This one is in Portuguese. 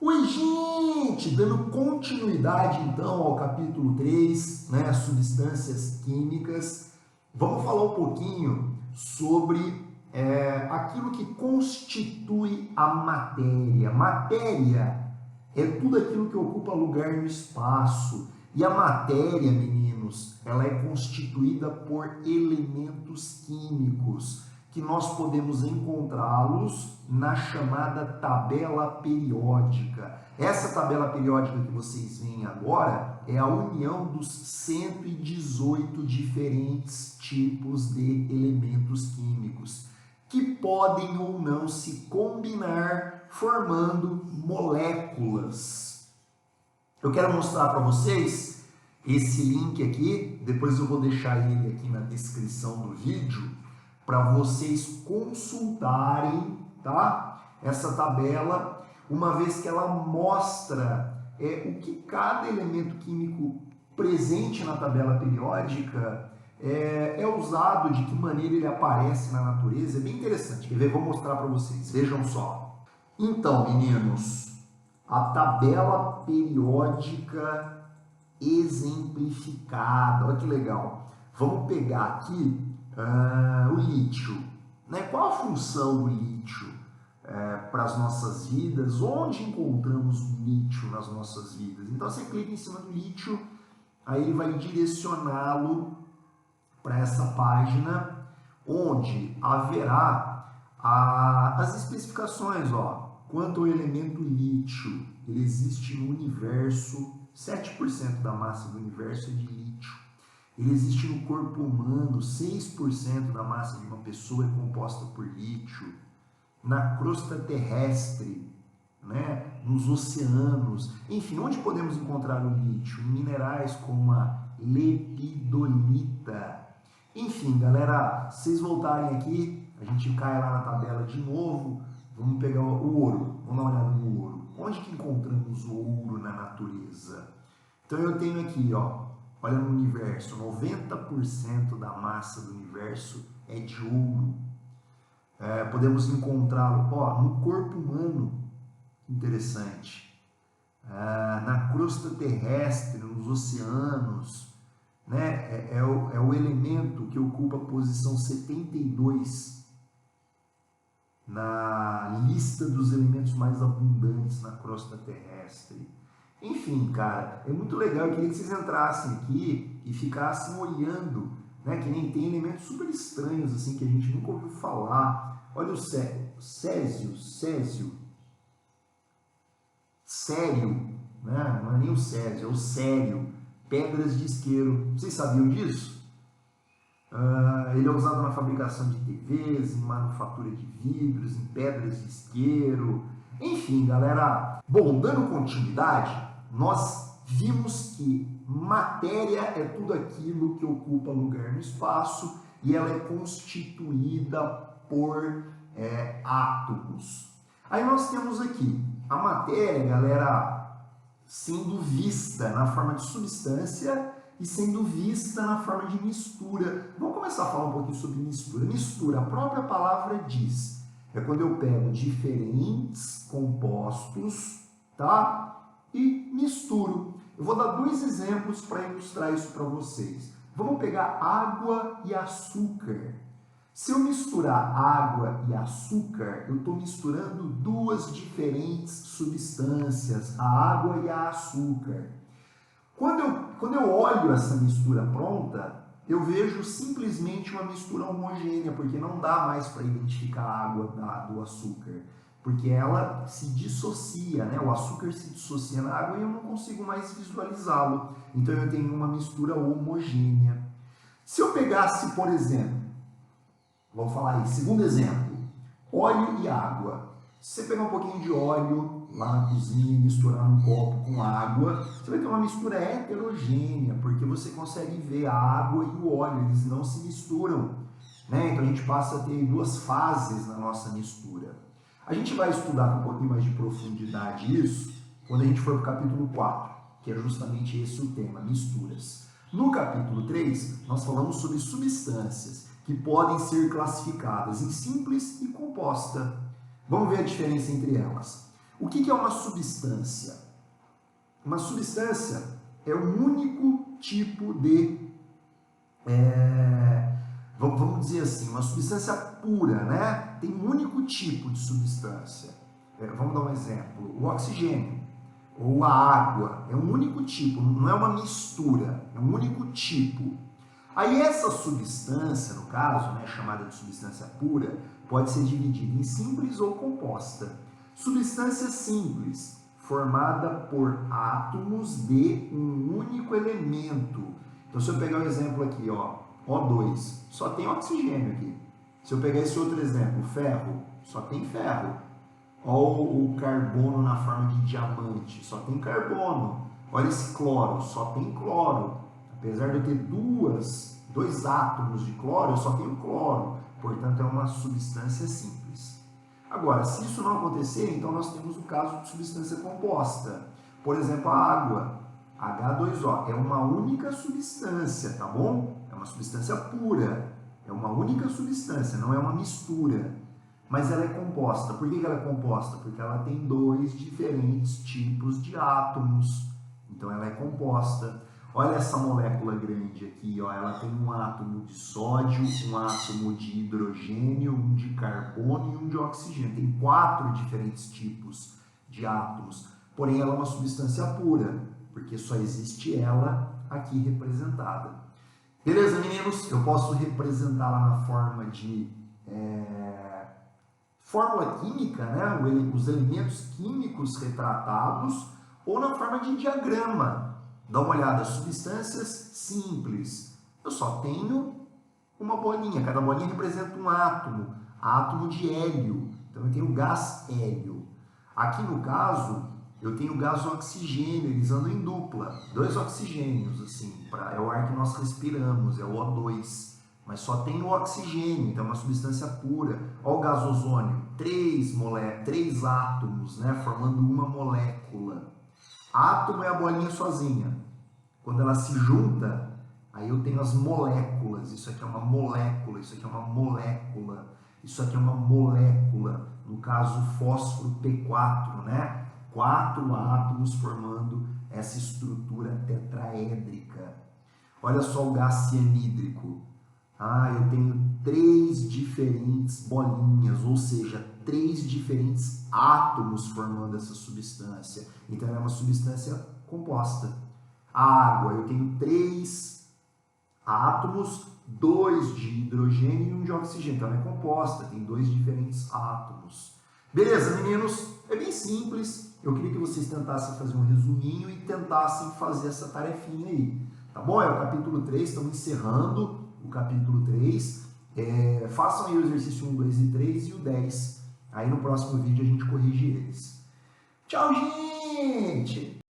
Oi, gente! Dando continuidade então ao capítulo 3, né, substâncias químicas, vamos falar um pouquinho sobre aquilo que constitui a matéria. Matéria é tudo aquilo que ocupa lugar no espaço. E a matéria, meninos, ela é constituída por elementos químicos que nós podemos encontrá-los na chamada tabela periódica. Essa tabela periódica que vocês veem agora é a união dos 118 diferentes tipos de elementos químicos que podem ou não se combinar formando moléculas. Eu quero mostrar para vocês esse link aqui, depois eu vou deixar ele aqui na descrição do vídeo, para vocês consultarem, tá? Essa tabela, uma vez que ela mostra o que cada elemento químico presente na tabela periódica é usado, de que maneira ele aparece na natureza. É bem interessante. Quer ver? Vou mostrar para vocês. Vejam só. Então, meninos, a tabela periódica exemplificada. Olha que legal. Vamos pegar aqui o lítio. Né? Qual a função do lítio para as nossas vidas? Onde encontramos o lítio nas nossas vidas? Então você clica em cima do lítio, aí ele vai direcioná-lo para essa página, onde haverá as especificações. Quanto ao elemento lítio, ele existe no universo, 7% da massa do universo é de lítio. Ele existe no corpo humano, 6% da massa de uma pessoa é composta por lítio. Na crosta terrestre, né, nos oceanos, enfim, onde podemos encontrar o lítio? Em minerais como a lepidolita. Enfim, galera, se vocês voltarem aqui, a gente cai lá na tabela de novo, vamos pegar o ouro, vamos dar uma olhada no ouro. Onde que encontramos o ouro na natureza? Então eu tenho aqui, olha no universo, 90% da massa do universo é de ouro. Podemos encontrá-lo no corpo humano, interessante, na crosta terrestre, nos oceanos, né? É o elemento que ocupa a posição 72 na lista dos elementos mais abundantes na crosta terrestre. Enfim, cara, é muito legal. Eu queria que vocês entrassem aqui e ficassem olhando, né? Que nem tem elementos super estranhos assim que a gente nunca ouviu falar. Olha o césio, sério, né? Não é nem o césio, é o sério. Pedras de isqueiro. Vocês sabiam disso? Ele é usado na fabricação de TVs, em manufatura de vidros, em pedras de isqueiro. Enfim, galera. Bom, dando continuidade, nós vimos que matéria é tudo aquilo que ocupa lugar no espaço e ela é constituída por átomos. Aí nós temos aqui a matéria, galera, sendo vista na forma de substância e sendo vista na forma de mistura. Vamos começar a falar um pouquinho sobre mistura. Mistura, a própria palavra diz, é quando eu pego diferentes compostos, tá? E misturo. Eu vou dar dois exemplos para ilustrar isso para vocês. Vamos pegar água e açúcar. Se eu misturar água e açúcar, eu estou misturando duas diferentes substâncias, a água e a açúcar. Quando eu olho essa mistura pronta, eu vejo simplesmente uma mistura homogênea, porque não dá mais para identificar a água do açúcar, porque ela se dissocia, né? O açúcar se dissocia na água e eu não consigo mais visualizá-lo. Então eu tenho uma mistura homogênea. Se eu pegasse, por exemplo, vamos falar aí, segundo exemplo, óleo e água. Se você pegar um pouquinho de óleo lá na cozinha e misturar num copo com água, você vai ter uma mistura heterogênea, porque você consegue ver a água e o óleo, eles não se misturam, né? Então a gente passa a ter duas fases na nossa mistura. A gente vai estudar com um pouquinho mais de profundidade isso quando a gente for para o capítulo 4, que é justamente esse o tema, misturas. No capítulo 3, nós falamos sobre substâncias que podem ser classificadas em simples e composta. Vamos ver a diferença entre elas. O que é uma substância? Uma substância é um único tipo de, vamos dizer assim, uma substância pura, né? Tem um único tipo de substância. Vamos dar um exemplo, o oxigênio ou a água é um único tipo, não é uma mistura, é um único tipo. Aí essa substância, no caso, né, chamada de substância pura, pode ser dividida em simples ou composta. Substância simples, formada por átomos de um único elemento. Então, se eu pegar o exemplo aqui, ó, O2, só tem oxigênio aqui. Se eu pegar esse outro exemplo, ferro, só tem ferro. Ou o carbono na forma de diamante, só tem carbono. Olha esse cloro, só tem cloro. Apesar de eu ter dois átomos de cloro, eu só tenho cloro. Portanto, é uma substância simples. Agora, se isso não acontecer, então nós temos o caso de substância composta. Por exemplo, a água, H2O, é uma única substância, tá bom? É uma substância pura, é uma única substância, não é uma mistura. Mas ela é composta. Por que ela é composta? Porque ela tem dois diferentes tipos de átomos. Então ela é composta. Olha essa molécula grande aqui, ó. Ela tem um átomo de sódio, um átomo de hidrogênio, um de carbono e um de oxigênio. Tem 4 diferentes tipos de átomos. Porém, ela é uma substância pura, porque só existe ela aqui representada. Beleza, meninos? Eu posso representá-la na forma de fórmula química, né? Os elementos químicos retratados, ou na forma de diagrama. Dá uma olhada, substâncias simples. Eu só tenho uma bolinha, cada bolinha representa um átomo de hélio. Então eu tenho o gás hélio. Aqui no caso, eu tenho o gás oxigênio, eles andam em dupla. 2 oxigênios, assim, é o ar que nós respiramos, é o O2. Mas só tem o oxigênio, então é uma substância pura. Olha o gás ozônio, 3 átomos, né, formando uma molécula. Átomo é a bolinha sozinha. Quando ela se junta, aí eu tenho as moléculas. Isso aqui é uma molécula, isso aqui é uma molécula, isso aqui é uma molécula. No caso, fósforo P4, né? 4 átomos formando essa estrutura tetraédrica. Olha só o gás cianídrico. Eu tenho 3 diferentes bolinhas, ou seja, 3 diferentes átomos formando essa substância. Então, ela é uma substância composta. A água, eu tenho 3 átomos, 2 de hidrogênio e 1 de oxigênio. Então, ela é composta, tem 2 diferentes átomos. Beleza, meninos? É bem simples. Eu queria que vocês tentassem fazer um resuminho e tentassem fazer essa tarefinha aí. Tá bom? É o capítulo 3, estamos encerrando o capítulo 3. Façam aí o exercício 1, 2 e 3 e o 10. Aí no próximo vídeo a gente corrige eles. Tchau, gente!